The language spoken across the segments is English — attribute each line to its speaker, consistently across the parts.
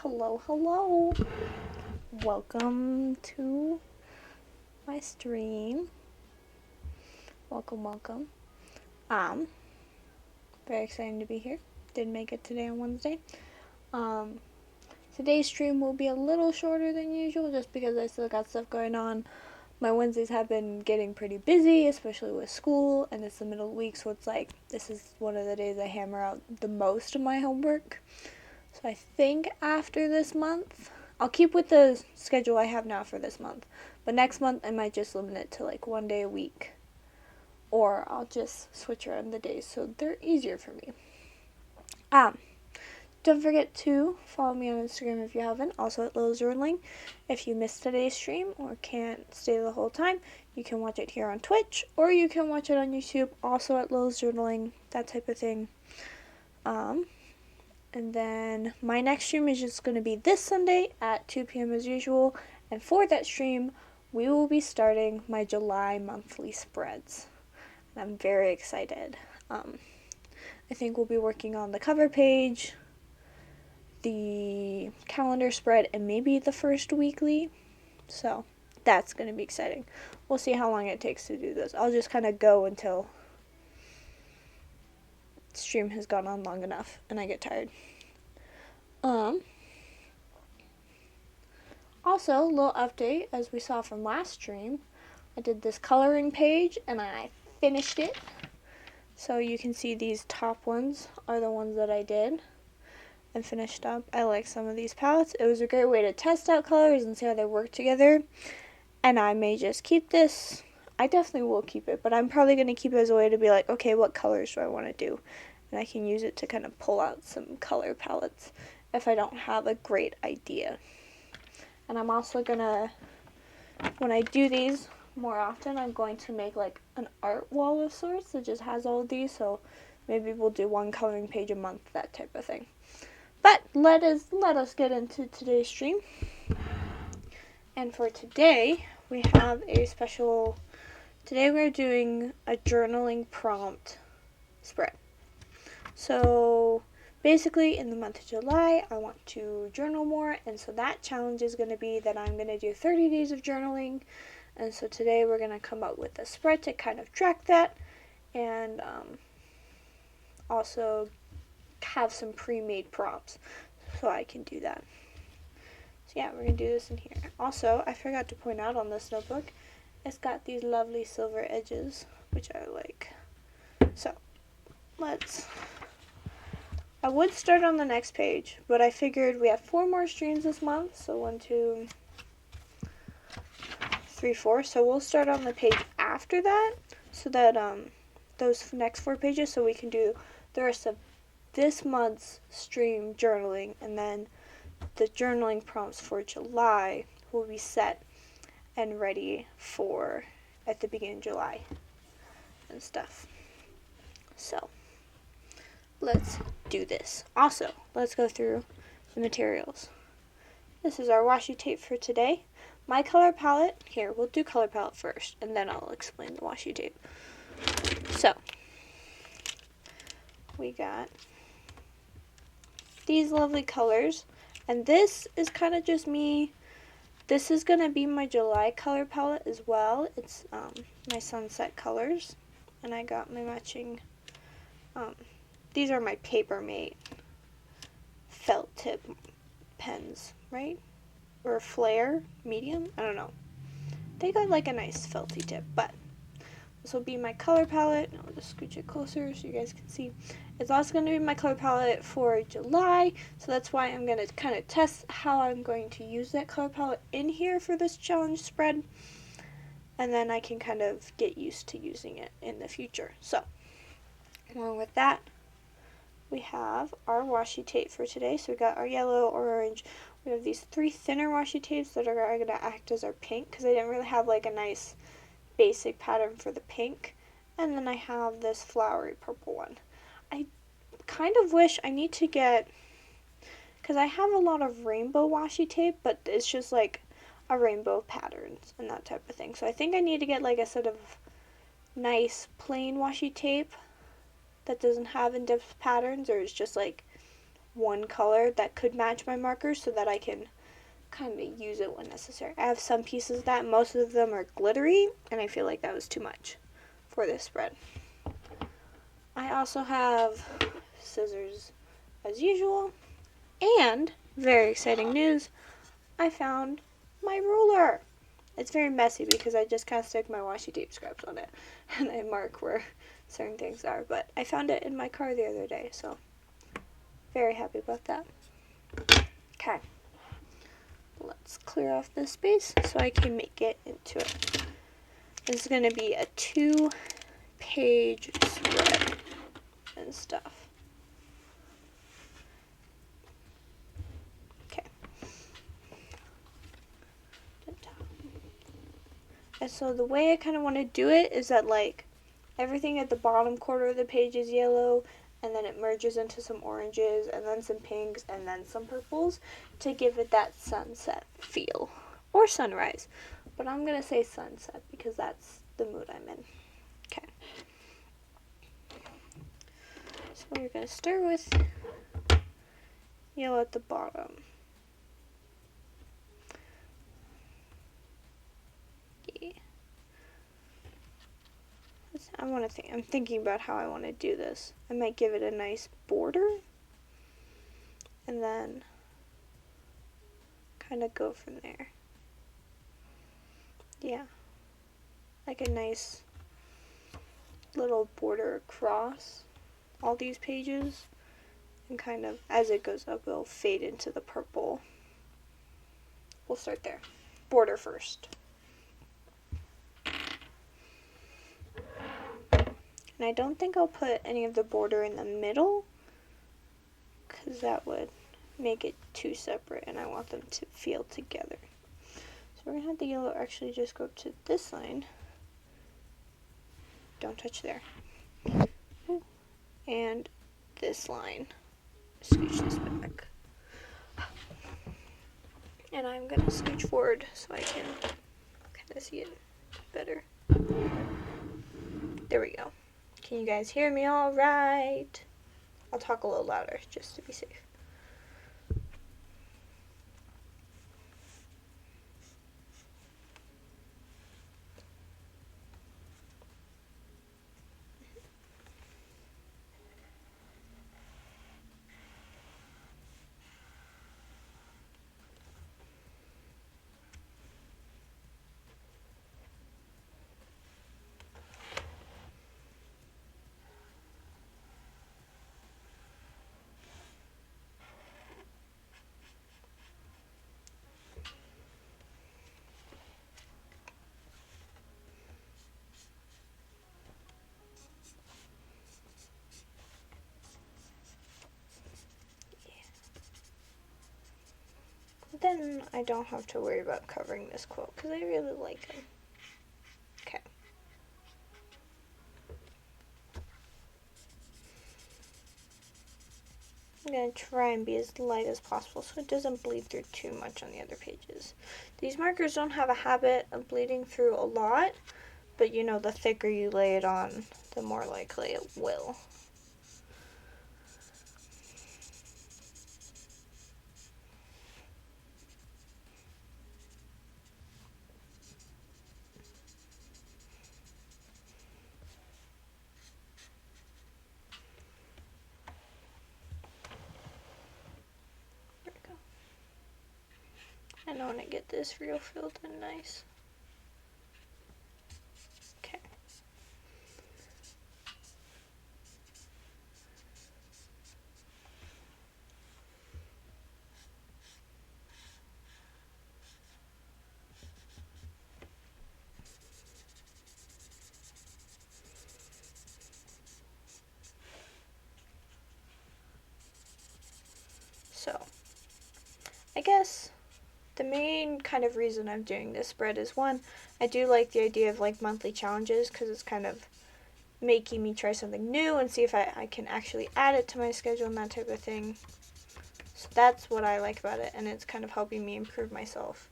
Speaker 1: Hello, hello. Welcome to my stream. Welcome. Um, Very exciting to be here. Did make it today on Wednesday. Today's stream will be a little shorter than usual just because I still got stuff going on. My Wednesdays have been getting pretty busy, especially with school, and it's the middle of the week, so it's like this is one of the days I hammer out the most of my homework. So I think after this month, I'll keep with the schedule I have now for this month. But next month, I might just limit it to like 1 day a week. Or I'll just switch around the days so they're easier for me. Don't forget to follow me on Instagram if you haven't. Also at L.I.L Journaling. If you missed today's stream or can't stay the whole time, you can watch it here on Twitch. Or you can watch it on YouTube, also at L.I.L Journaling. That type of thing. And then my next stream is just going to be this Sunday at 2 p.m. as usual. And for that stream, we will be starting my July monthly spreads. And I'm very excited. I think we'll be working on the cover page, the calendar spread, and maybe the first weekly. So that's going to be exciting. We'll see how long it takes to do this. I'll just kind of go until stream has gone on long enough and I get tired. Also, a little update, as we saw from last stream, I did this coloring page and I finished it. So you can see these top ones are the ones that I did and finished up. I like some of these palettes. It was a great way to test out colors and see how they work together. And I may just keep this. I definitely will keep it, but I'm probably going to keep it as a way to be like, okay, what colors do I want to do? And I can use it to kind of pull out some color palettes if I don't have a great idea. And I'm also going to, when I do these more often, I'm going to make like an art wall of sorts that just has all of these. So maybe we'll do one coloring page a month, that type of thing. But let us get into today's stream. And for today, we have a special, today we're doing a journaling prompt spread. So basically in the month of July, I want to journal more, and so that challenge is going to be that I'm going to do 30 days of journaling. And so today we're going to come up with a spread to kind of track that, and also have some pre-made prompts so I can do that. So yeah, we're going to do this in here. Also, I forgot to point out on this notebook, it's got these lovely silver edges, which I like. So I would start on the next page, but I figured we have 4 more streams this month, so 1, 2, 3, 4. So we'll start on the page after that, so that those next 4 pages, so we can do the rest of this month's stream journaling, and then the journaling prompts for July will be set and ready for at the beginning of July and stuff. So let's do this. Also, let's go through the materials. This is our washi tape for today. My color palette, here, we'll do color palette first, and then I'll explain the washi tape. So, we got these lovely colors, and this is kind of just me. This is going to be my July color palette as well. It's my sunset colors, and I got my matching, these are my Papermate felt tip pens, right? Or flare medium, I don't know. They got like a nice felty tip, but this will be my color palette. I'll just scooch it closer so you guys can see. It's also going to be my color palette for July, so that's why I'm going to kind of test how I'm going to use that color palette in here for this challenge spread, and then I can kind of get used to using it in the future. So, along with that, we have our washi tape for today. So we got our yellow, orange. We have these 3 thinner washi tapes that are going to act as our pink, because I didn't really have like a nice basic pattern for the pink. And then I have this flowery purple one. I kind of wish I need to get, because I have a lot of rainbow washi tape, but it's just like a rainbow of patterns and that type of thing. So I think I need to get like a set of nice plain washi tape that doesn't have in-depth patterns, or it's just like one color that could match my markers so that I can kind of use it when necessary. I have some pieces that most of them are glittery, and I feel like that was too much for this spread. I also have scissors as usual, and very exciting news, I found my ruler. It's very messy because I just kind of stick my washi tape scraps on it and I mark where certain things are, but I found it in my car the other day, so very happy about that. Okay, let's clear off this space so I can make it into it. This is going to be a 2-page spread and stuff. Okay. And so the way I kind of want to do it is that like everything at the bottom quarter of the page is yellow, and then it merges into some oranges, and then some pinks, and then some purples to give it that sunset feel. Or sunrise. But I'm going to say sunset because that's the mood I'm in. Okay. So we're going to start with yellow at the bottom. Yeah. I'm thinking about how I want to do this. I might give it a nice border, and then kind of go from there. Yeah, like a nice little border across all these pages, and kind of as it goes up it'll fade into the purple. We'll start there. Border first. And I don't think I'll put any of the border in the middle because that would make it too separate, and I want them to feel together. So we're going to have the yellow actually just go to this line. Don't touch there. And this line. Scooch this back. And I'm going to scooch forward so I can kind of see it better. There we go. Can you guys hear me all right? I'll talk a little louder just to be safe. Then I don't have to worry about covering this quilt because I really like them. Okay. I'm going to try and be as light as possible so it doesn't bleed through too much on the other pages. These markers don't have a habit of bleeding through a lot, but you know, the thicker you lay it on, the more likely it will. There we go. And I want to get this real filled in nice. Okay. So, I guess the main kind of reason I'm doing this spread is one, I do like the idea of like monthly challenges because it's kind of making me try something new and see if I can actually add it to my schedule and that type of thing. So that's what I like about it, and it's kind of helping me improve myself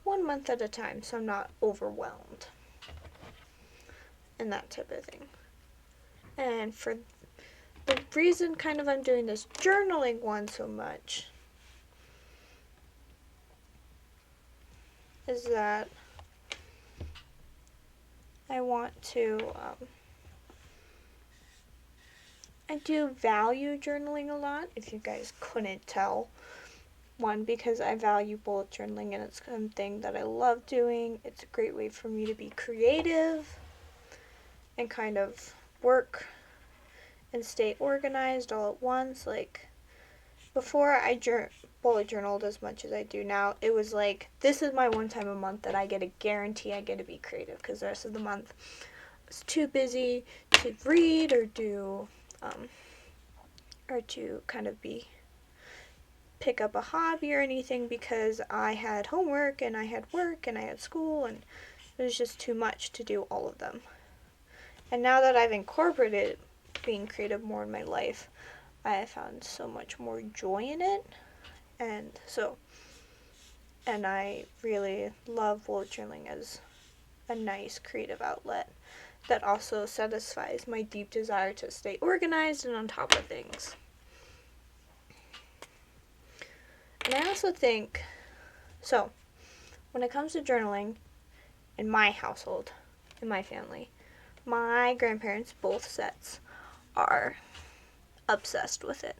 Speaker 1: 1 month at a time so I'm not overwhelmed and that type of thing. And for the reason kind of I'm doing this journaling one so much is that I want to, I do value journaling a lot, if you guys couldn't tell. One, because I value bullet journaling and it's something that I love doing. It's a great way for me to be creative and kind of work and stay organized all at once. Like, before I bullet journaled as much as I do now, it was like, this is my one time a month that I get a guarantee I get to be creative, because the rest of the month I was too busy to read or do, or to kind of pick up a hobby or anything, because I had homework and I had work and I had school, and it was just too much to do all of them. And now that I've incorporated being creative more in my life, I have found so much more joy in it. And I really love bullet journaling as a nice creative outlet that also satisfies my deep desire to stay organized and on top of things. And I also think, so when it comes to journaling in my household, in my family, my grandparents, both sets, are obsessed with it.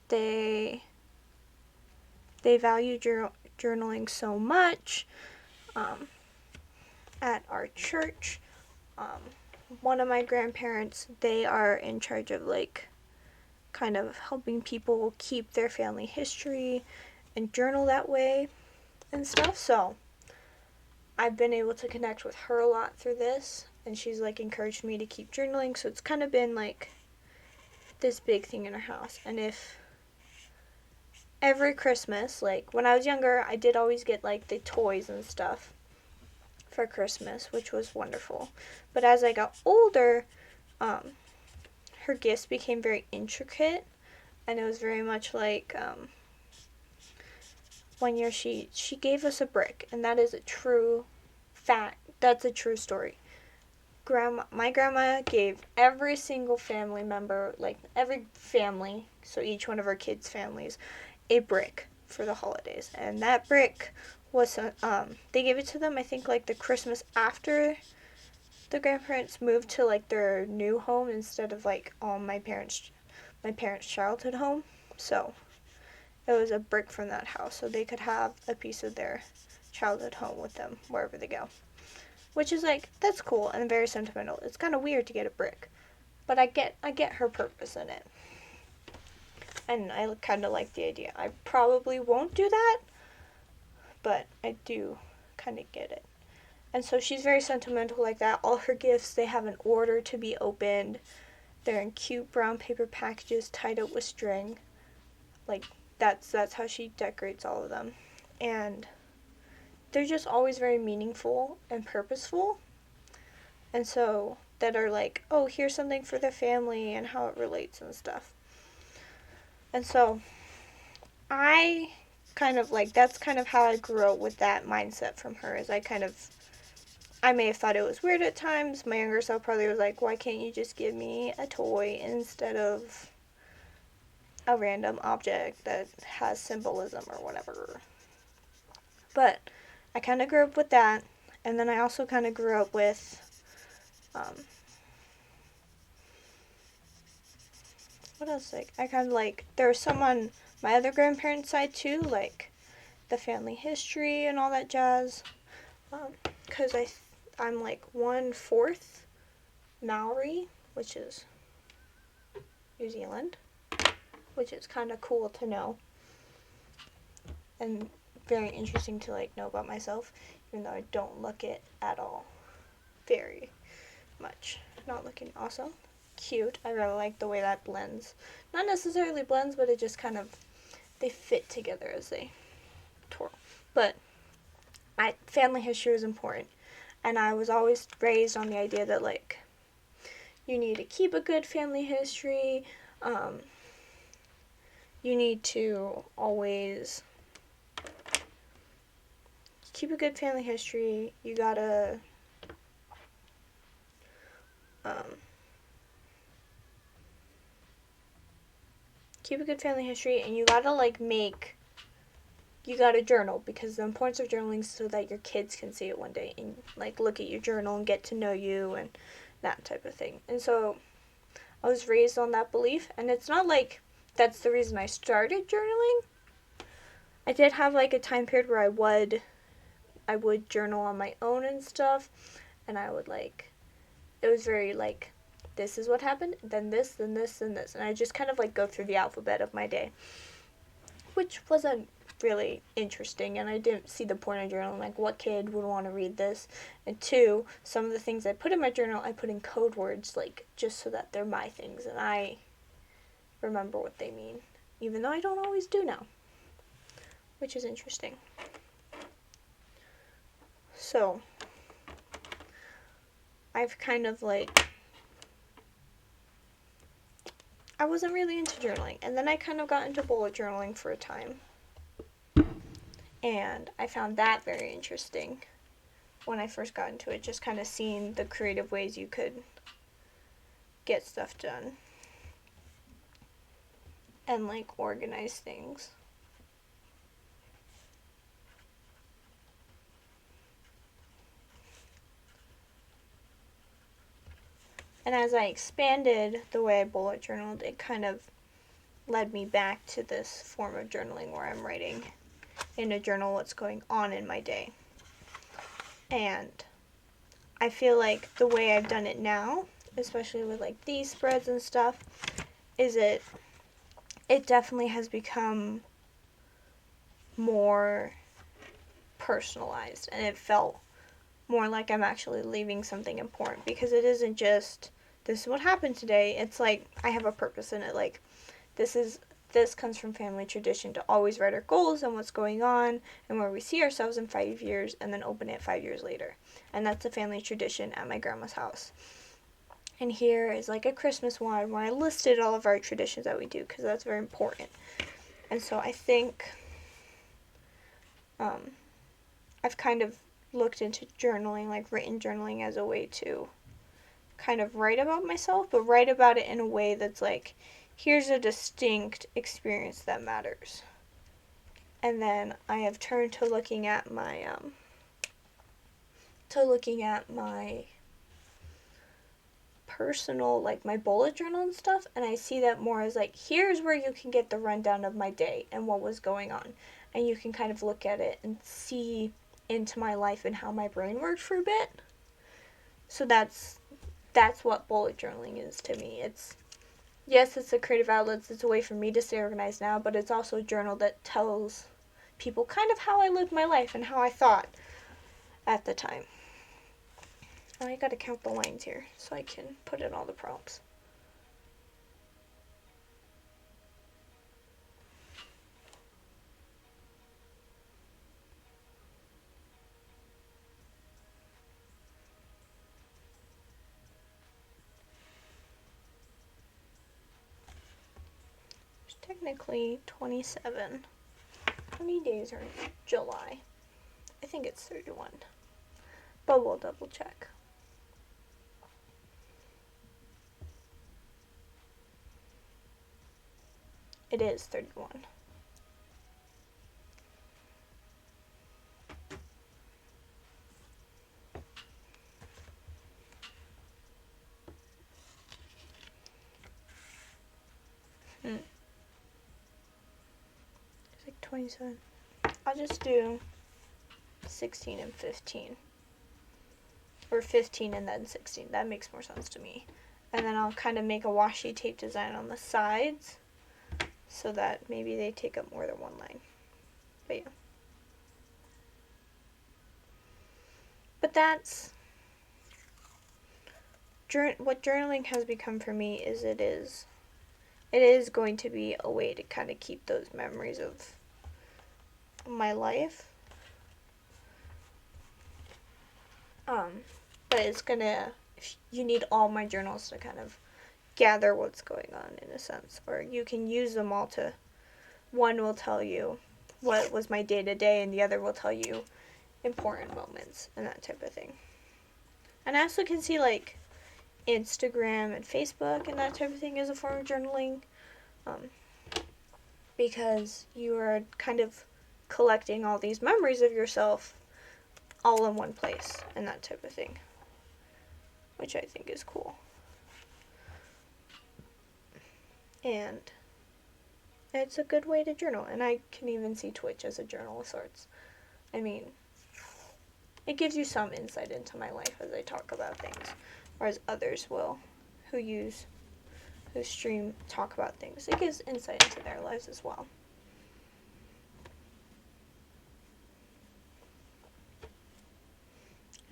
Speaker 1: They value journaling so much. At our church, one of my grandparents, they are in charge of like kind of helping people keep their family history and journal that way and stuff. So I've been able to connect with her a lot through this, and she's like encouraged me to keep journaling. So it's kind of been like this big thing in our house. And if every Christmas, like when I was younger, I did always get like the toys and stuff for Christmas, which was wonderful. But as I got older, her gifts became very intricate, and it was very much like, one year she gave us a brick, and that is a true fact. That's a true story. My grandma gave every single family member, like every family, so each one of our kids' families, a brick for the holidays. And that brick was, they gave it to them, I think, like the Christmas after the grandparents moved to like their new home instead of like my parents' childhood home. So it was a brick from that house, so they could have a piece of their childhood home with them wherever they go. Which is like, that's cool and very sentimental. It's kind of weird to get a brick, but I get her purpose in it. And I kind of like the idea. I probably won't do that, but I do kind of get it. And so she's very sentimental like that. All her gifts, they have an order to be opened. They're in cute brown paper packages tied up with string. Like, that's how she decorates all of them. And they're just always very meaningful and purposeful. And so that are like, oh, here's something for the family and how it relates and stuff. And so I kind of like, that's kind of how I grew up with that mindset from her, is I may have thought it was weird at times. My younger self probably was like, why can't you just give me a toy instead of a random object that has symbolism or whatever. But I kind of grew up with that. And then I also kind of grew up with, what else? Like, I kind of like, there was some on my other grandparents' side too, like the family history and all that jazz. Because I'm like 1/4 Maori, which is New Zealand, which is kind of cool to know and very interesting to like know about myself, even though I don't look it at all very much. Not looking awesome. Cute. I really like the way that blends. Not necessarily blends, but it just kind of, they fit together as they twirl. But family history is important. And I was always raised on the idea that like, you need to keep a good family history. You need to always keep a good family history. You gotta keep a good family history, and you gotta like you gotta journal, because the importance of journaling is so that your kids can see it one day and like look at your journal and get to know you and that type of thing. And so I was raised on that belief, and it's not like that's the reason I started journaling. I did have like a time period where I would journal on my own and stuff, and I would like, it was very like, this is what happened, then this, then this, then this, and I just kind of like go through the alphabet of my day, which wasn't really interesting, and I didn't see the point of journaling. Like, what kid would want to read this? And two, some of the things I put in my journal, I put in code words, like, just so that they're my things, and I remember what they mean, even though I don't always do now, which is interesting. So, I've kind of like, I wasn't really into journaling, and then I kind of got into bullet journaling for a time, and I found that very interesting when I first got into it, just kind of seeing the creative ways you could get stuff done and like organize things. And as I expanded the way I bullet journaled, it kind of led me back to this form of journaling where I'm writing in a journal what's going on in my day. And I feel like the way I've done it now, especially with like these spreads and stuff, is it definitely has become more personalized, and it felt more like I'm actually leaving something important, because it isn't just this is what happened today. It's like I have a purpose in it. Like this comes from family tradition to always write our goals and what's going on and where we see ourselves in 5 years, and then open it 5 years later. And that's a family tradition at my grandma's house. And here is like a Christmas one where I listed all of our traditions that we do, because that's very important. And so I think I've kind of looked into journaling, like written journaling, as a way to kind of write about myself, but write about it in a way that's like, here's a distinct experience that matters. And then I have turned to looking at my personal, like my bullet journal and stuff, and I see that more as like, here's where you can get the rundown of my day and what was going on, and you can kind of look at it and see into my life and how my brain worked for a bit. So that's what bullet journaling is to me. It's a creative outlet. It's a way for me to stay organized now, but it's also a journal that tells people kind of how I lived my life and how I thought at the time. Oh, I gotta count the lines here so I can put in all the prompts. There's technically 27. How many days are in July? I think it's 31. But we'll double check. It is 31. It's like 27. I'll just do 16 and 15. Or 15 and then 16. That makes more sense to me. And then I'll kind of make a washi tape design on the sides so that maybe they take up more than one line. But yeah. But that's what journaling has become for me. Is it is going to be a way to kind of keep those memories of my life. But it's gonna, you need all my journals to kind of gather what's going on, in a sense, or you can use them all to, one will tell you what was my day to day, and the other will tell you important moments and that type of thing. And I also can see like Instagram and Facebook and that type of thing as a form of journaling. because you are kind of collecting all these memories of yourself all in one place and that type of thing, which I think is cool. And it's a good way to journal, and I can even see Twitch as a journal of sorts. I mean, it gives you some insight into my life as I talk about things, or as others will who stream talk about things. It gives insight into their lives as well.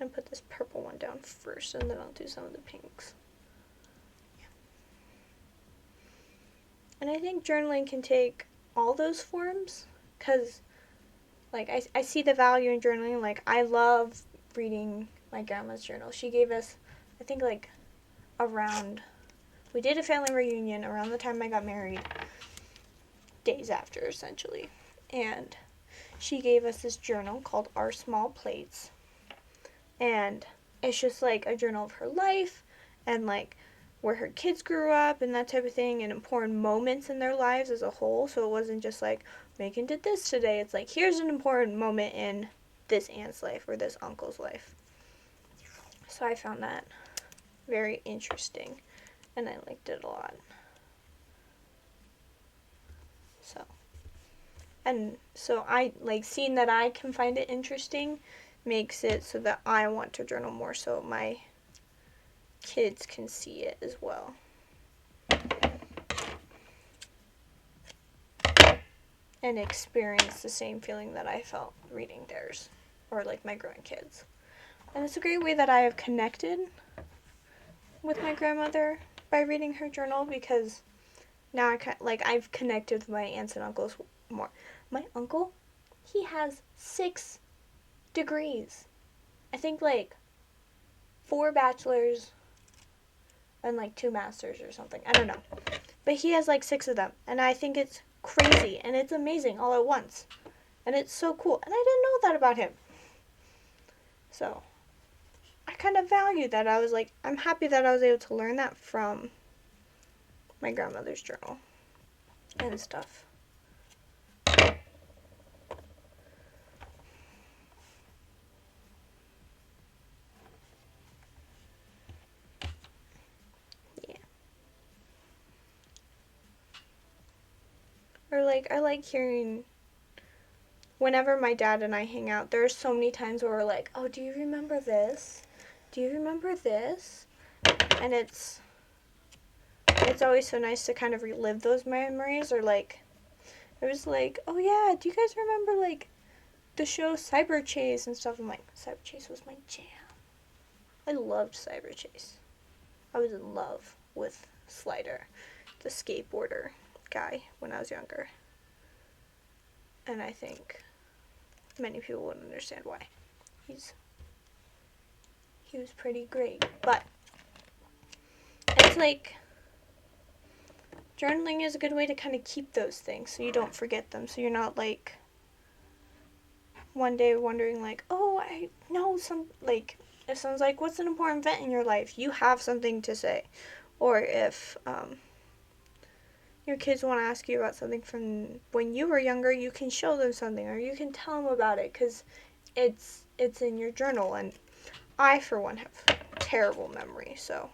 Speaker 1: I'm gonna put this purple one down first, and then I'll do some of the pinks. Yeah. And I think journaling can take all those forms, because like I see the value in journaling. Like, I love reading my grandma's journal. She gave us, I think, like we did a family reunion around the time I got married, days after essentially, and she gave us this journal called Our Small Plates, and it's just like a journal of her life and like where her kids grew up and that type of thing, and important moments in their lives as a whole. So it wasn't just like, Megan did this today. It's like, here's an important moment in this aunt's life or this uncle's life. So I found that very interesting, and I liked it a lot. So I like seeing that I can find it interesting makes it so that I want to journal more, so my kids can see it as well. And experience the same feeling that I felt reading theirs, or like my grandkids. And it's a great way that I have connected with my grandmother by reading her journal, because now I've connected with my aunts and uncles more. My uncle, he has 6 degrees. I think like 4 bachelors and like 2 masters or something. I don't know. But he has like 6 of them, and I think it's crazy and it's amazing all at once. And it's so cool. And I didn't know that about him. So I kind of value that. I was like, I'm happy that I was able to learn that from my grandmother's journal and stuff. Yeah. Or like, I like hearing, whenever my dad and I hang out, there's so many times where we're like, oh, do you remember this? Do you remember this? And it's always so nice to kind of relive those memories. Or like, it was like, oh yeah, do you guys remember like the show Cyber Chase and stuff? I'm like, Cyber Chase was my jam. I loved Cyber Chase. I was in love with Slider, the skateboarder guy, when I was younger. And I think many people wouldn't understand why. He was pretty great. But it's like, journaling is a good way to kind of keep those things so you don't forget them. So you're not like one day wondering like, oh, I know some, like, if someone's like, what's an important event in your life? You have something to say. Or if your kids want to ask you about something from when you were younger, you can show them something, or you can tell them about it because it's in your journal. And I, for one, have terrible memory, so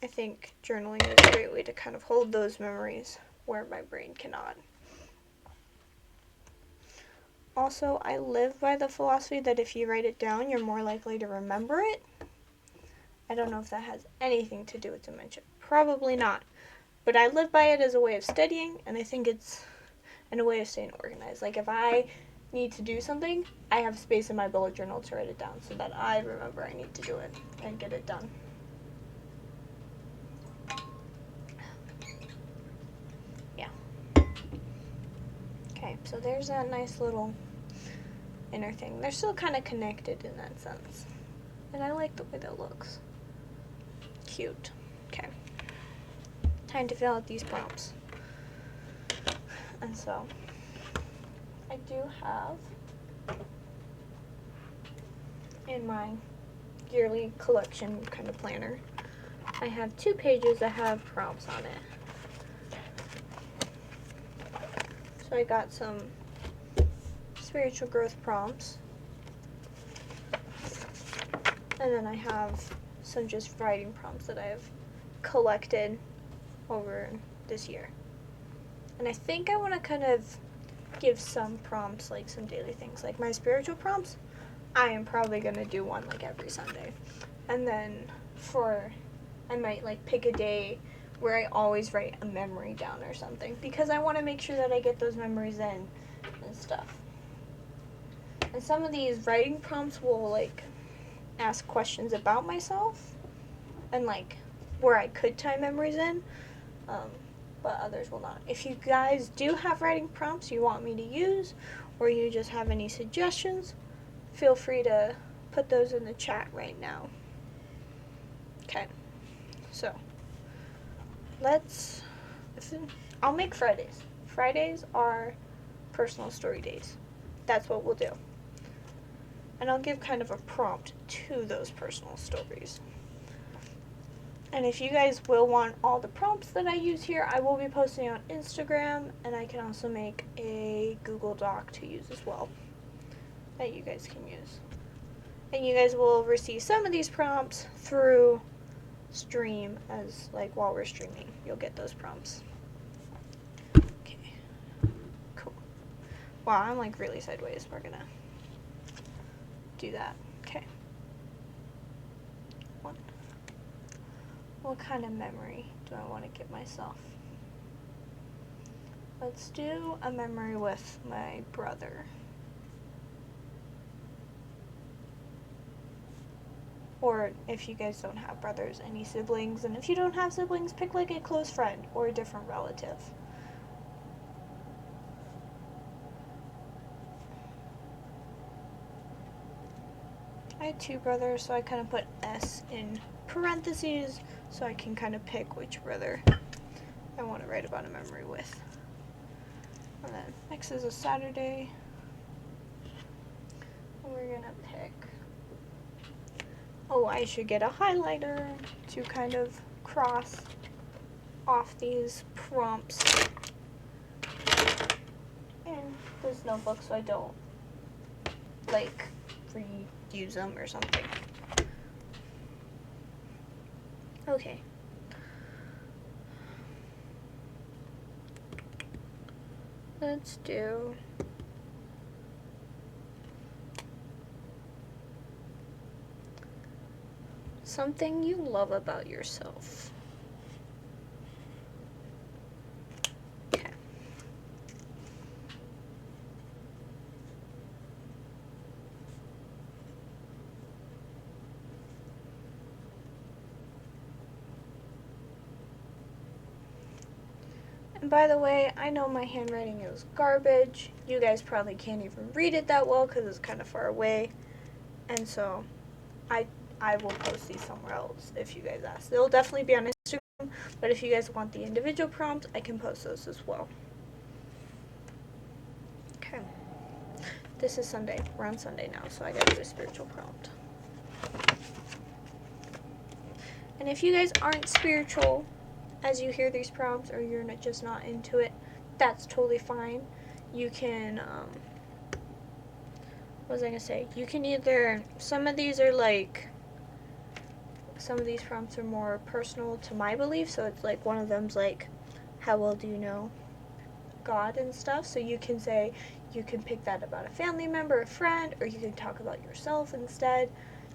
Speaker 1: I think journaling is a great way to kind of hold those memories where my brain cannot. Also, I live by the philosophy that if you write it down, you're more likely to remember it. I don't know if that has anything to do with dementia. Probably not. But I live by it as a way of studying, and I think it's a way of staying organized. Like, if I need to do something, I have space in my bullet journal to write it down so that I remember I need to do it and get it done. Yeah. Okay, so there's that nice little inner thing. They're still kind of connected in that sense. And I like the way that looks. Cute. Okay. Time to fill out these prompts. And so, I do have in my yearly collection kind of planner, I have 2 pages that have prompts on it. So I got some spiritual growth prompts. And then I have some just writing prompts that I've collected over this year. And I think I want to kind of give some prompts, like some daily things. Like my spiritual prompts, I am probably going to do one like every Sunday. And then I might like pick a day where I always write a memory down or something, because I want to make sure that I get those memories in and stuff. And some of these writing prompts will like ask questions about myself and like where I could tie memories in, but others will not. If you guys do have writing prompts you want me to use, or you just have any suggestions, feel free to put those in the chat right now. Okay, so I'll make Fridays. Fridays are personal story days. That's what we'll do. And I'll give kind of a prompt to those personal stories. And if you guys will want all the prompts that I use here, I will be posting on Instagram, and I can also make a Google Doc to use as well that you guys can use. And you guys will receive some of these prompts through stream, as like while we're streaming, you'll get those prompts. Okay, cool. Wow, I'm like really sideways. We're gonna do that. Okay. What kind of memory do I want to give myself? Let's do a memory with my brother. Or if you guys don't have brothers, any siblings. And if you don't have siblings, pick like a close friend or a different relative. I had 2 brothers, so I kind of put S in parentheses so I can kind of pick which brother I want to write about a memory with. And then next is a Saturday. And we're going to pick... Oh, I should get a highlighter to kind of cross off these prompts. And this notebook so I don't like reuse them or something. Okay. Let's do something you love about yourself. Okay. And by the way, I know my handwriting is garbage. You guys probably can't even read it that well because it's kind of far away. And so I will post these somewhere else if you guys ask. They'll definitely be on Instagram, but if you guys want the individual prompts, I can post those as well. Okay. This is Sunday. We're on Sunday now, so I gotta do a spiritual prompt. And if you guys aren't spiritual as you hear these prompts, or you're just not into it, that's totally fine. You can, what was I gonna say? You can either, some of these prompts are more personal to my beliefs, so it's like one of them's like, how well do you know God and stuff? So you can say, you can pick that about a family member, a friend, or you can talk about yourself instead.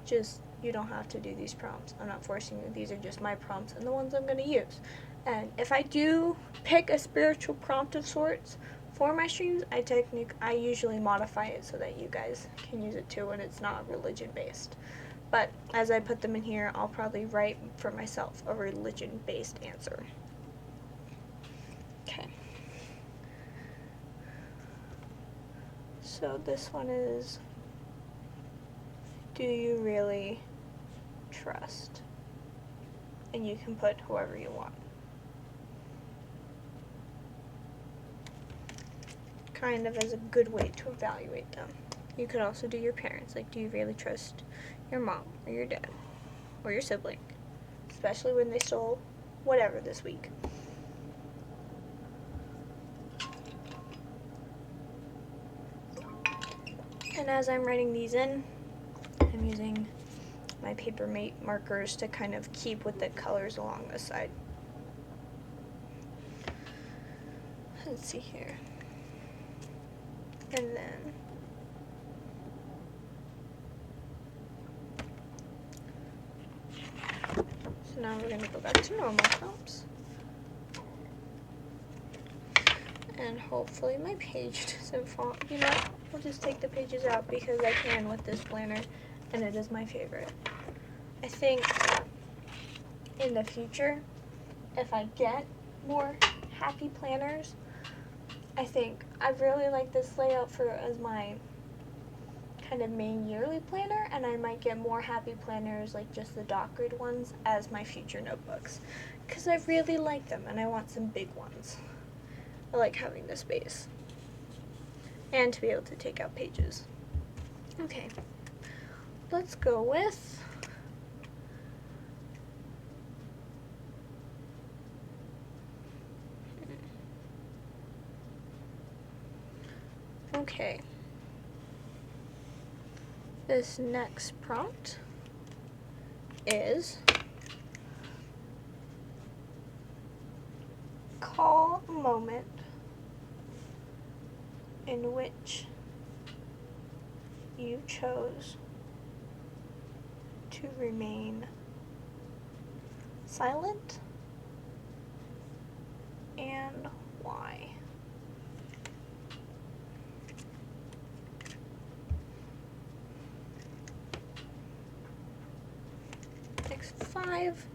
Speaker 1: Just, you don't have to do these prompts. I'm not forcing you. These are just my prompts and the ones I'm going to use. And if I do pick a spiritual prompt of sorts for my streams, I usually modify it so that you guys can use it too, and it's not religion-based. But as I put them in here, I'll probably write for myself a religion-based answer. Okay. So this one is, do you really trust? And you can put whoever you want. Kind of as a good way to evaluate them. You could also do your parents. Like, do you really trust your mom or your dad or your sibling? Especially when they stole whatever this week. And as I'm writing these in, I'm using my Papermate markers to kind of keep with the colors along the side. Let's see here. And then so now we're going to go back to normal prompts. And hopefully my page doesn't fall. You know what? I'll just take the pages out because I can with this planner and it is my favorite. I think in the future, if I get more happy planners, I think I really like this layout for as my kind of main yearly planner, and I might get more happy planners like just the dot grid ones as my future notebooks because I really like them and I want some big ones. I like having the space and to be able to take out pages. Okay, let's go with okay. This next prompt is call a moment in which you chose to remain silent and why. Next 5.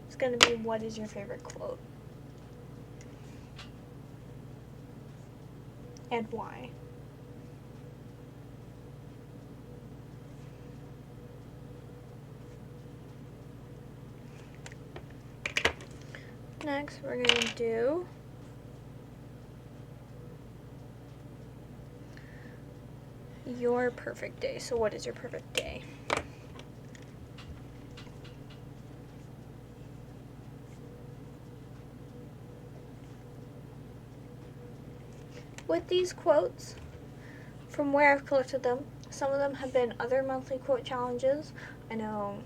Speaker 1: It's going to be, what is your favorite quote? And why? Next, we're going to do your perfect day. So what is your perfect day? With these quotes, from where I've collected them, some of them have been other monthly quote challenges. I know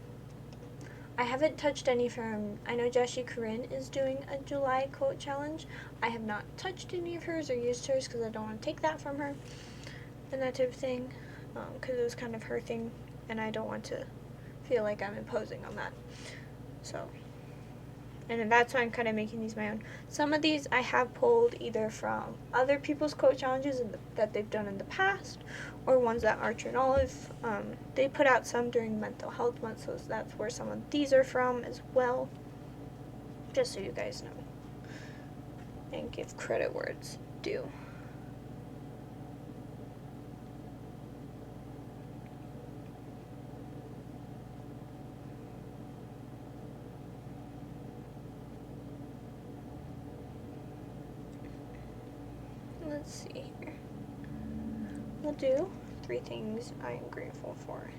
Speaker 1: I haven't touched any from, I know Joshi Corinne is doing a July quote challenge. I have not touched any of hers or used hers because I don't want to take that from her and that type of thing, because it was kind of her thing and I don't want to feel like I'm imposing on that. So, and that's why I'm kind of making these my own. Some of these I have pulled either from other people's quote challenges that they've done in the past, or ones that Archer and Olive, they put out some during Mental Health Month, so that's where some of these are from as well, just so you guys know, and give credit where it's due. Let's see here. We'll do 3 things I am grateful for.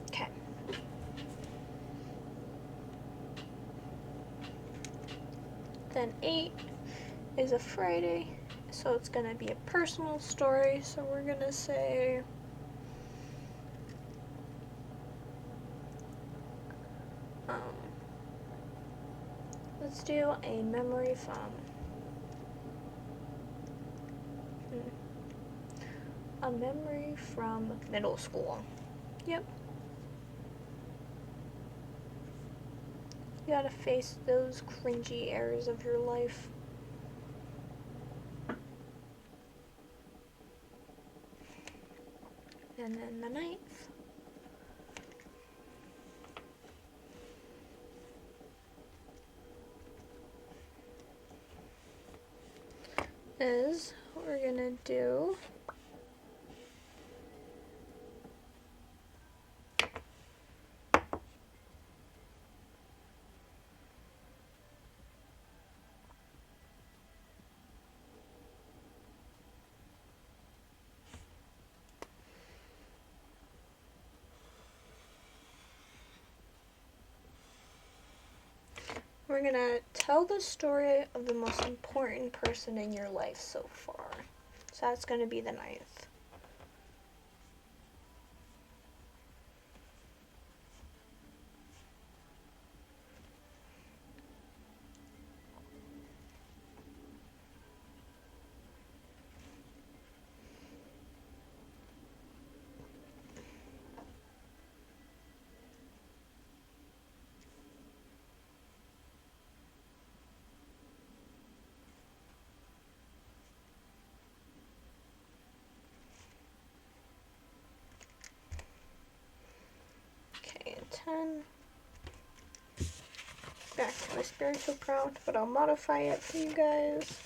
Speaker 1: Okay. Then 8 is a Friday, so it's going to be a personal story. So we're going to say, let's do a memory from middle school. Yep. You gotta face those cringy errors of your life. And then the 9th. is we're gonna do we're gonna tell the story of the most important person in your life so far. So that's gonna be the 9th. Okay, 10. Back to my spiritual prompt, but I'll modify it for you guys.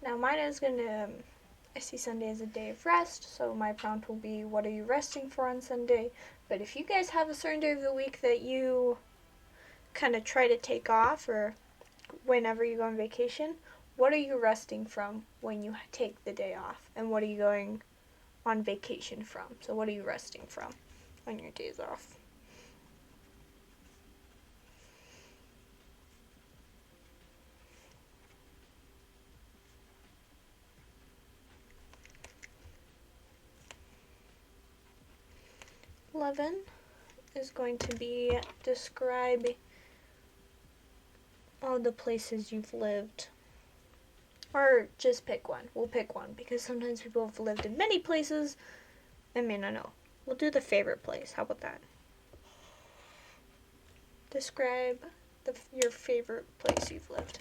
Speaker 1: Now mine is gonna, I see Sunday as a day of rest, so my prompt will be, what are you resting for on Sunday? But if you guys have a certain day of the week that you kind of try to take off, or whenever you go on vacation, what are you resting from when you take the day off? And what are you going on vacation from? So what are you resting from on your days off? Eleven is going to be describe all the places you've lived. Or just pick one. We'll pick one because sometimes people have lived in many places and may not know. We'll do the favorite place. How about that? Describe your favorite place you've lived.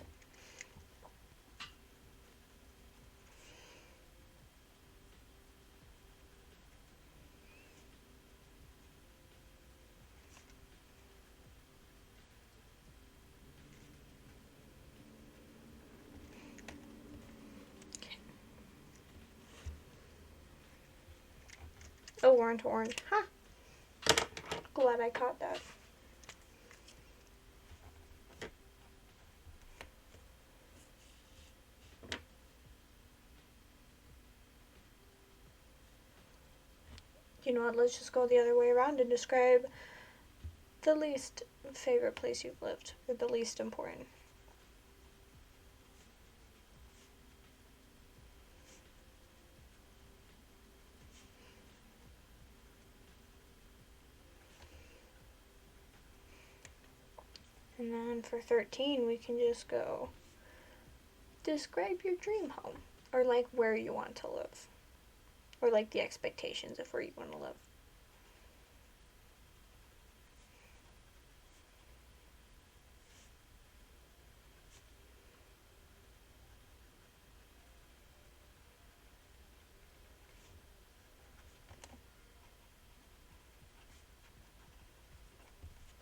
Speaker 1: Oh, we're on to orange. Ha! Glad I caught that. You know what? Let's just go the other way around and describe the least favorite place you've lived, or the least important. And then for 13, we can just go describe your dream home, or like where you want to live, or like the expectations of where you want to live.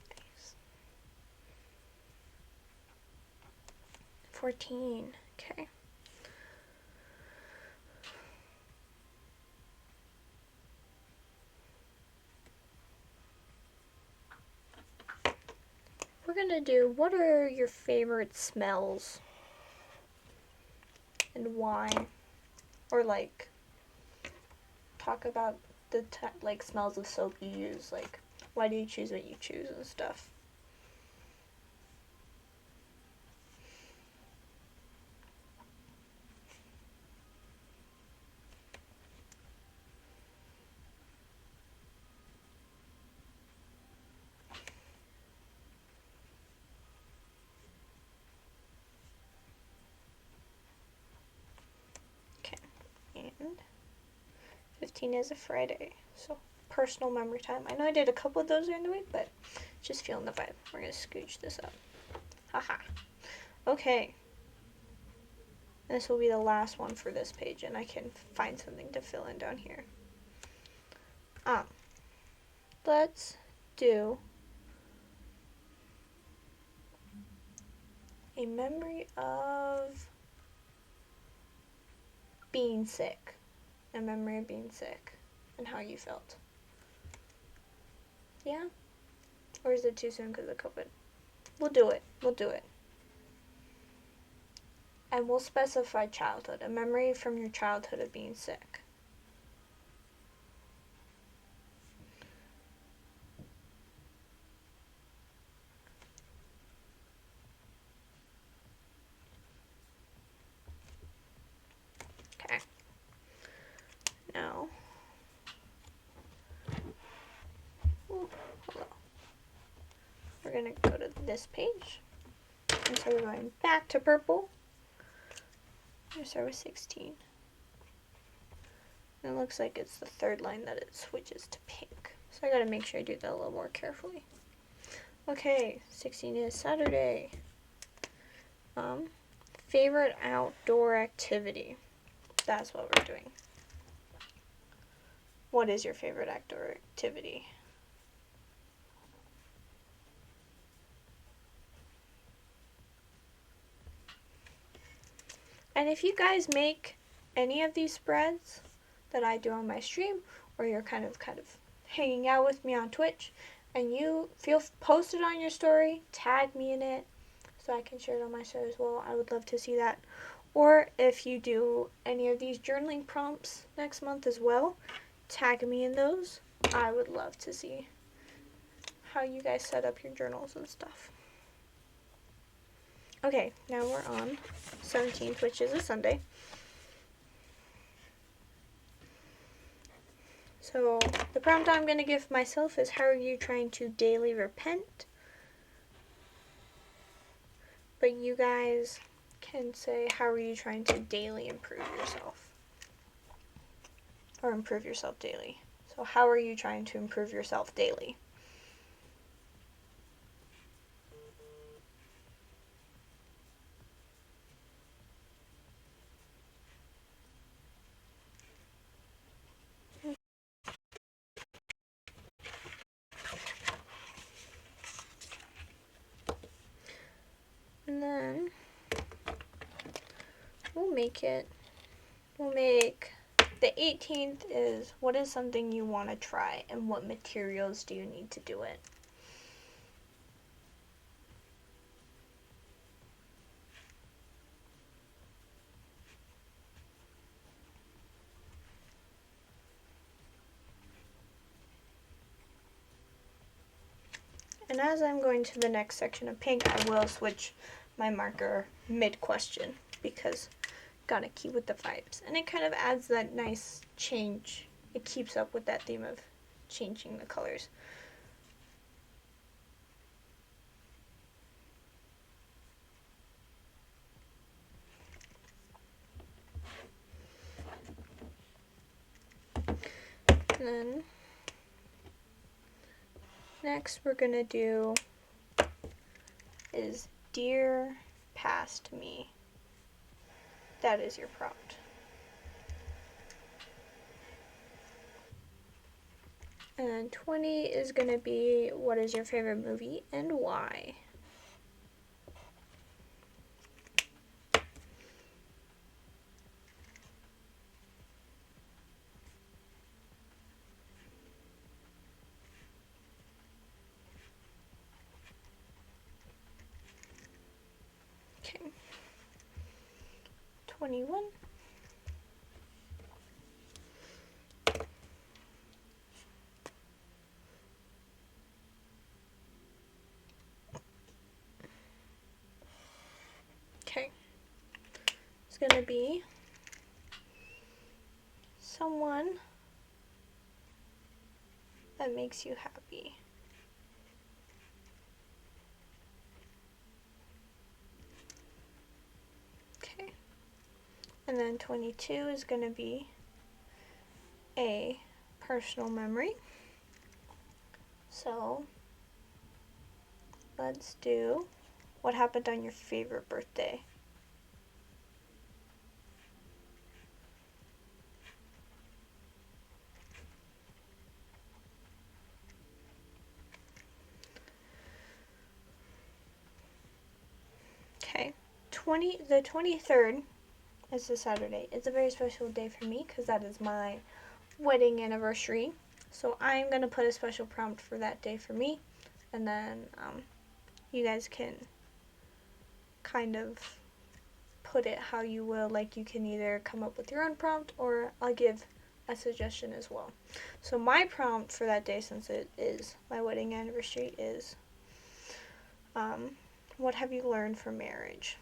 Speaker 1: Nice. 14. Okay. We're gonna do, what are your favorite smells and why? Or like talk about the like smells of soap you use, like why do you choose what you choose and stuff. Okay, and 15 is a Friday, so personal memory time. I know I did a couple of those during the week, but just feeling the vibe. We're gonna scooch this up. Haha. Okay. This will be the last one for this page, and I can find something to fill in down here. Let's do A memory of being sick. A memory of being sick and how you felt. Yeah? Or is it too soon because of COVID? We'll do it. We'll do it. And we'll specify childhood. A memory from your childhood of being sick. Okay. Now, hold on. We're going to go to this page. And so we're going back to purple. I'm going to start with 16. And it looks like it's the third line that it switches to pink. So I got to make sure I do that a little more carefully. Okay, 16 is Saturday. Favorite outdoor activity. That's what we're doing. What is your favorite outdoor activity? And if you guys make any of these spreads that I do on my stream, or you're kind of hanging out with me on Twitch, and you post it on your story, tag me in it, so I can share it on my story as well. I would love to see that. Or if you do any of these journaling prompts next month as well, tag me in those. I would love to see how you guys set up your journals and stuff. Okay, now we're on 17th, which is a Sunday. So the prompt I'm going to give myself is, how are you trying to daily repent? But you guys can say, how are you trying to daily improve yourself? Or improve yourself daily. So how are you trying to improve yourself daily? And then we'll make the 18th is, what is something you want to try and what materials do you need to do it? And as I'm going to the next section of pink, I will switch my marker mid-question because gotta keep with the vibes. And it kind of adds that nice change. It keeps up with that theme of changing the colors. And then next we're gonna do is Dear Past Me. That is your prompt. And then 20 is gonna be, what is your favorite movie and why? Okay. 21. Okay. It's gonna be someone that makes you happy. Okay. And then 22 is gonna be a personal memory. So let's do, what happened on your favorite birthday? Okay. the 23rd is a Saturday. It's a very special day for me because that is my wedding anniversary. So I'm going to put a special prompt for that day for me. And then you guys can kind of put it how you will. Like, you can either come up with your own prompt or I'll give a suggestion as well. So my prompt for that day, since it is my wedding anniversary, is what have you learned from marriage?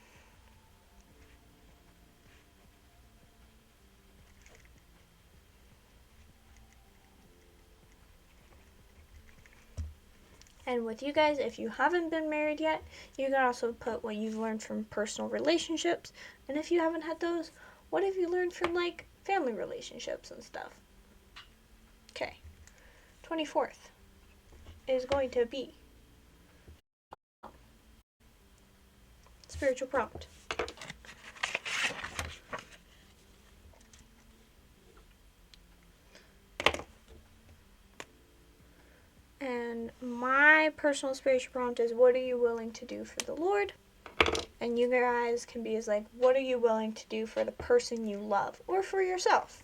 Speaker 1: And with you guys, if you haven't been married yet, you can also put what you've learned from personal relationships. And if you haven't had those, what have you learned from, like, family relationships and stuff? Okay. 24th is going to be spiritual prompt. And my personal spiritual prompt is, what are you willing to do for the Lord? And you guys can be as, like, what are you willing to do for the person you love or for yourself?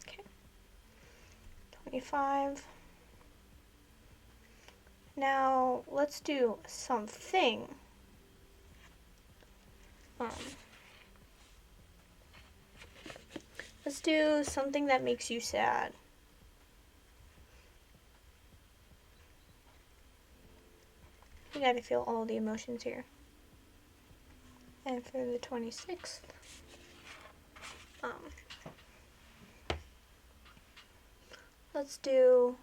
Speaker 1: Okay. 25. Now, let's do something. Let's do something that makes you sad. You gotta feel all the emotions here. And for the 26th, let's do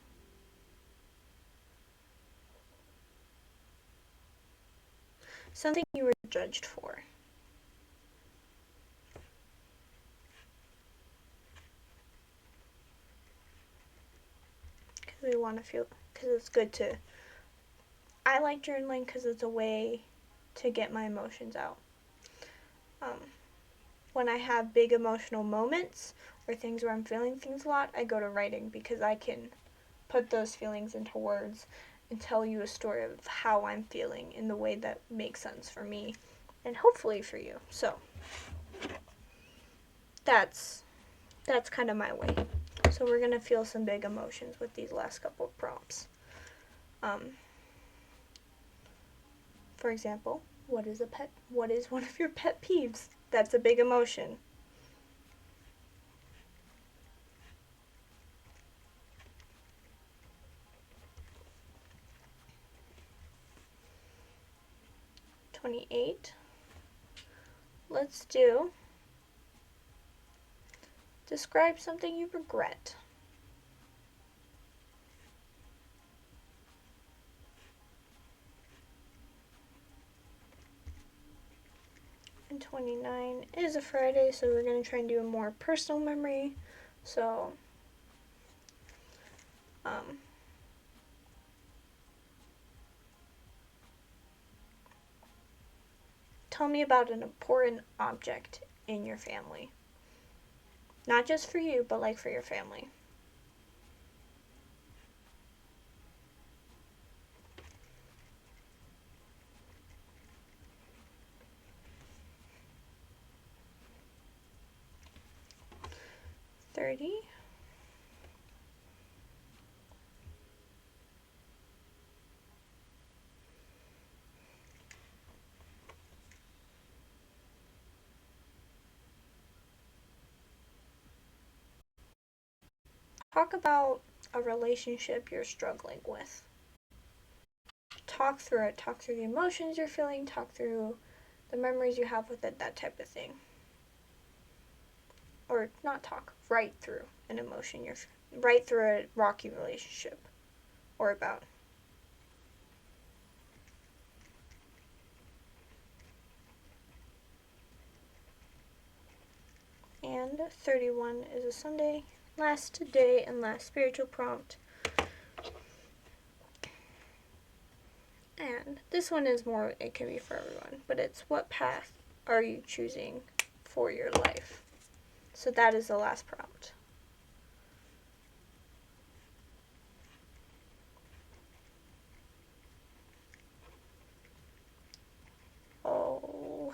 Speaker 1: something you were judged for. Because we want to feel, because it's good to, I like journaling because it's a way to get my emotions out. When I have big emotional moments or things where I'm feeling things a lot, I go to writing because I can put those feelings into words and tell you a story of how I'm feeling in the way that makes sense for me and hopefully for you. So that's kind of my way. So we're going to feel some big emotions with these last couple of prompts. For example, what is one of your pet peeves? That's a big emotion. Let's do describe something you regret. And 29 is a Friday, so we're going to try and do a more personal memory. So tell me about an important object in your family. Not just for you, but like for your family. $30. Talk about a relationship you're struggling with. Talk through it. Talk through the emotions you're feeling. Talk through the memories you have with it, that type of thing. Or not talk, write through an emotion write through a rocky relationship or about. And 31 is a Sunday. Last day and last spiritual prompt. And this one is more, it can be for everyone, but it's what path are you choosing for your life? So that is the last prompt.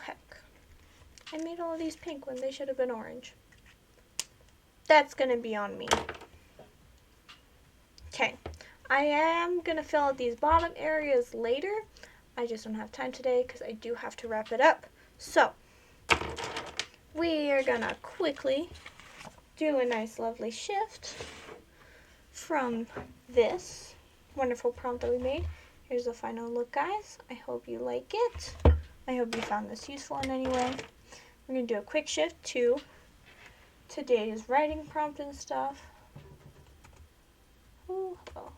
Speaker 1: heck. I made all of these pink when they should have been orange. That's gonna be on me. Okay, I am gonna fill out these bottom areas later. I just don't have time today because I do have to wrap it up. So, we are gonna quickly do a nice lovely shift from this wonderful prompt that we made. Here's the final look, guys. I hope you like it. I hope you found this useful in any way. We're gonna do a quick shift to today's writing prompt and stuff. Ooh, oh.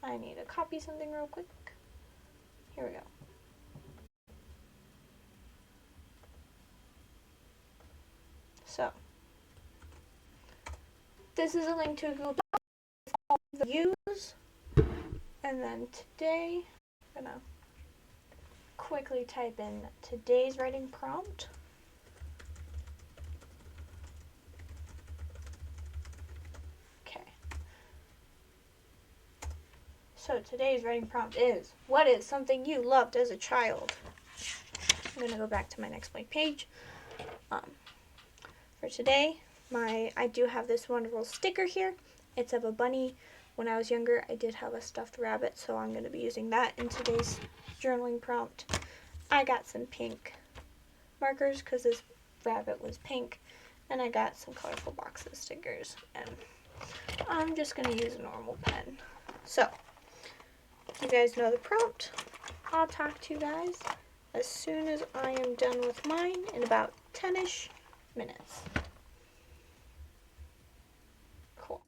Speaker 1: I need to copy something real quick. Here we go. So, this is a link to a Google Doc with all the views. And then today, I'm gonna quickly type in today's writing prompt. Okay. So today's writing prompt is, what is something you loved as a child? I'm gonna go back to my next blank page. For today, I do have this wonderful sticker here. It's of a bunny. When I was younger, I did have a stuffed rabbit, so I'm going to be using that in today's journaling prompt. I got some pink markers because this rabbit was pink, and I got some colorful box of stickers, and I'm just going to use a normal pen. So, you guys know the prompt. I'll talk to you guys as soon as I am done with mine in about 10-ish minutes. Cool.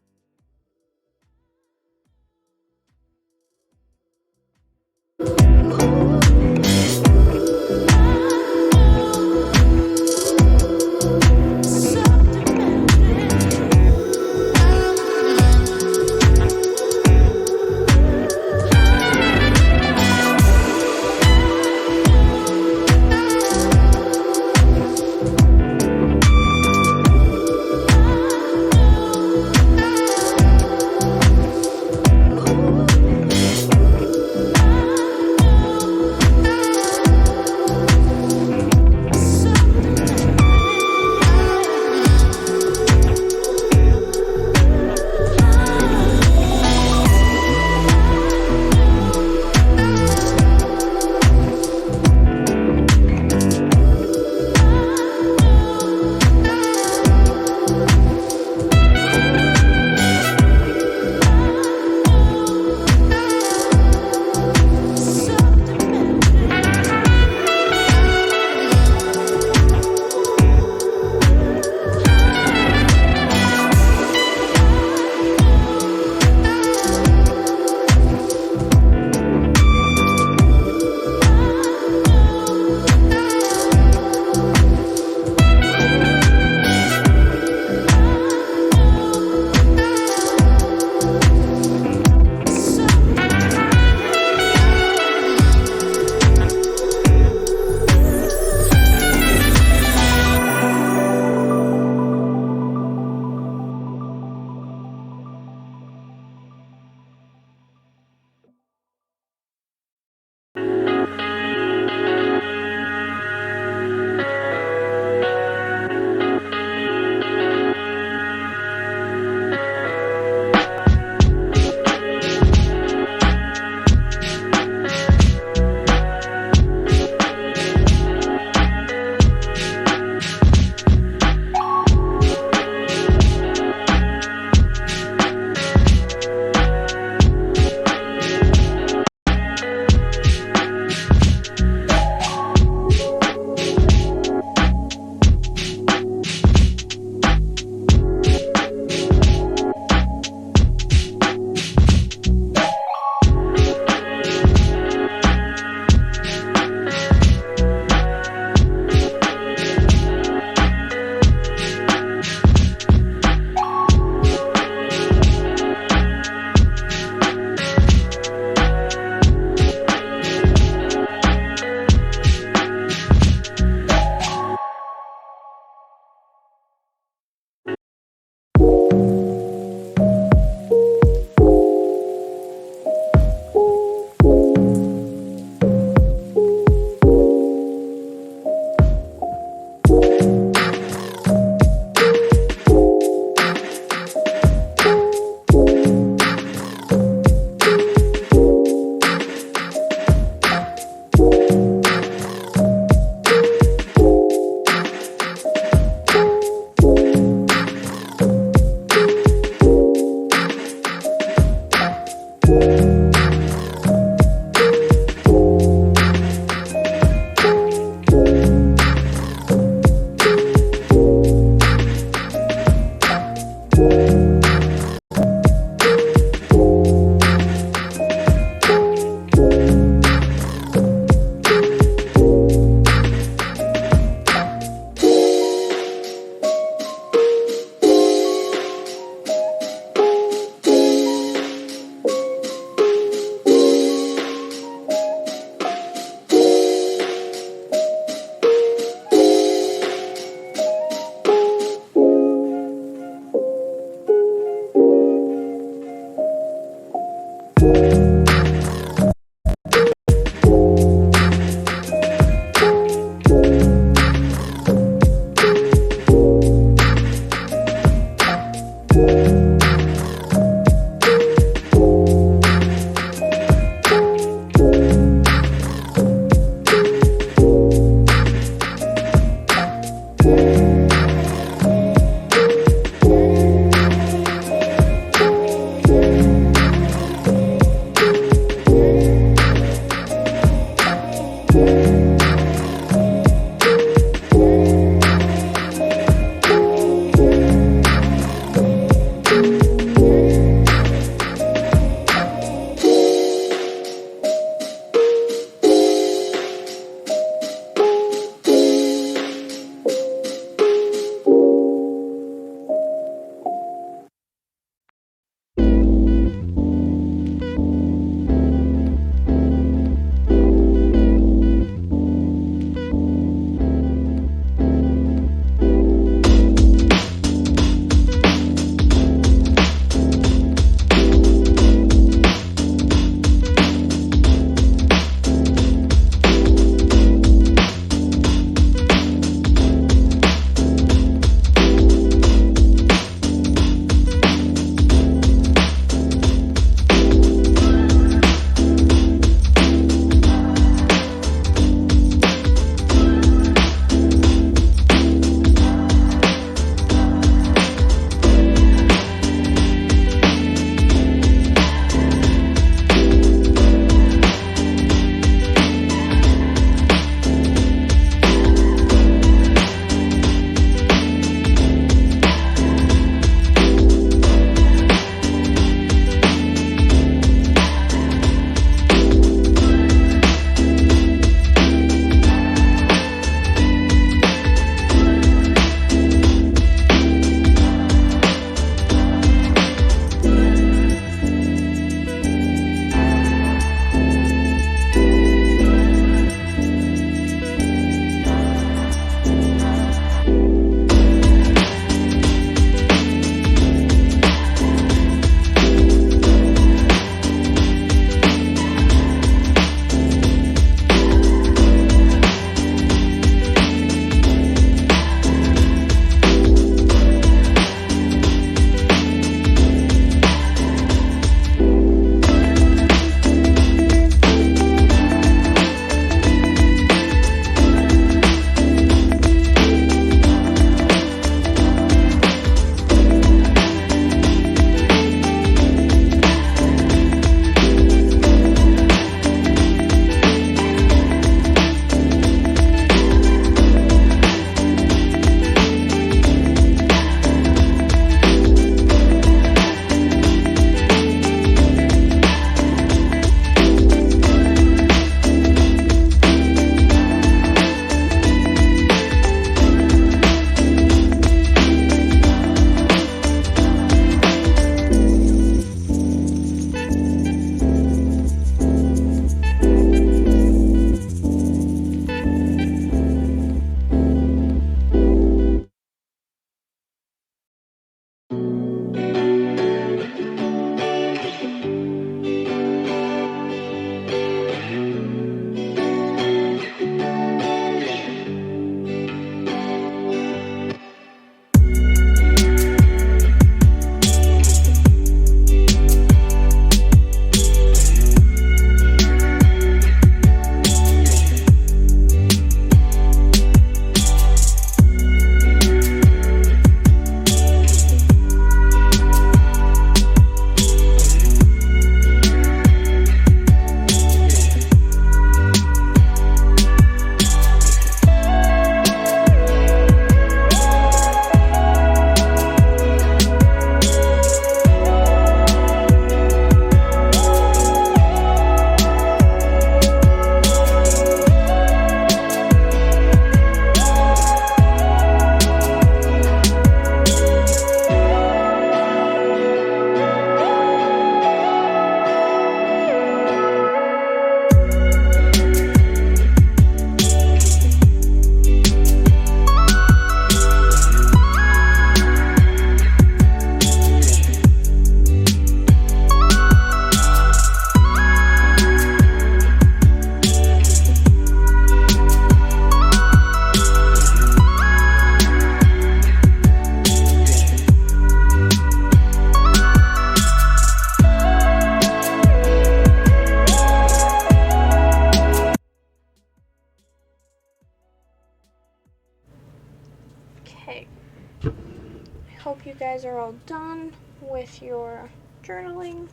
Speaker 1: are all done with your journaling,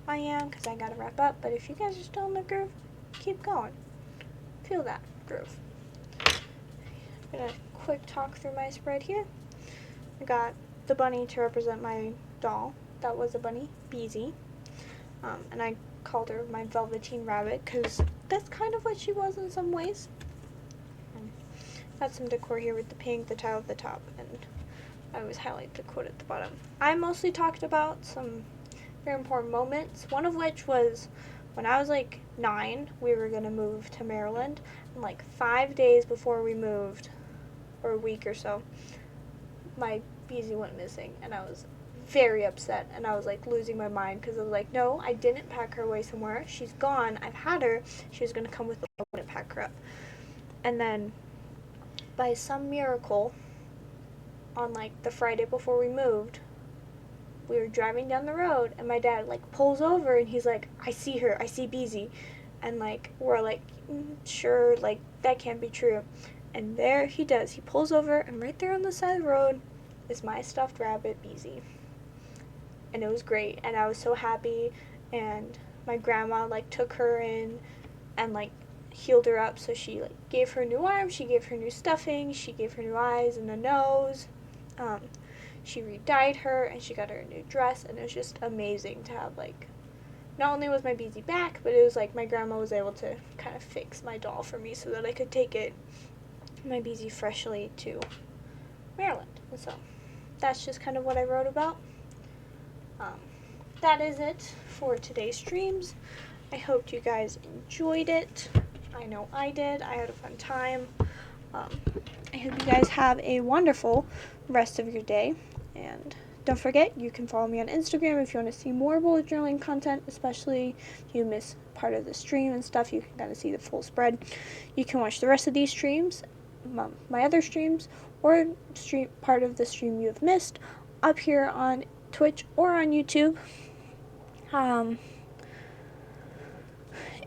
Speaker 1: I am, because I gotta wrap up. But if you guys are still in the groove, keep going. Feel that groove. I'm gonna quick talk through my spread here. I got the bunny to represent my doll. That was a bunny, Beezy. And I called her my Velveteen Rabbit because that's kind of what she was in some ways. Got some decor here with the pink, the tile at the top, and I always highlight the quote at the bottom. I mostly talked about some very important moments, one of which was when I was like 9, we were going to move to Maryland, and like 5 days before we moved, or a week or so, my Beezy went missing, and I was very upset, and I was like losing my mind because I was like, no, I didn't pack her away somewhere. She's gone. I've had her. She was going to come with me. I wouldn't pack her up. And then by some miracle, on like the Friday before we moved, we were driving down the road, and my dad like pulls over, and he's like, I see her. I see Beezy. And like we're like, sure, like that can't be true. And there he does. He pulls over, and right there on the side of the road is my stuffed rabbit, Beezy. And it was great, and I was so happy, and my grandma like took her in and like healed her up. So she like gave her new arms, she gave her new stuffing, she gave her new eyes and a nose. She re-dyed her, and she got her a new dress, and it was just amazing to have like, not only was my Beezy back, but it was like my grandma was able to kind of fix my doll for me so that I could take it, my Beezy, freshly to Maryland. And so that's just kind of what I wrote about. That is it for today's streams. I hope you guys enjoyed it. I know I did. I had a fun time. I hope you guys have a wonderful rest of your day. And don't forget, you can follow me on Instagram if you want to see more bullet journaling content, especially if you miss part of the stream and stuff. You can kind of see the full spread. You can watch the rest of these streams, my other streams, or part of the stream you have missed up here on Twitch or on YouTube.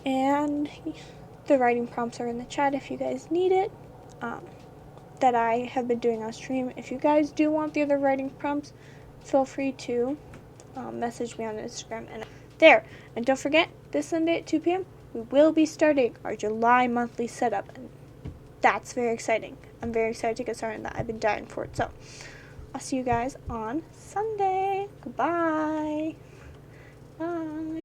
Speaker 1: And the writing prompts are in the chat if you guys need it, that I have been doing on stream. If you guys do want the other writing prompts, feel free to message me on Instagram. And there. And don't forget, this Sunday at 2 p.m., we will be starting our July monthly setup. And that's very exciting. I'm very excited to get started on that. I've been dying for it. So I'll see you guys on Sunday. Goodbye. Bye.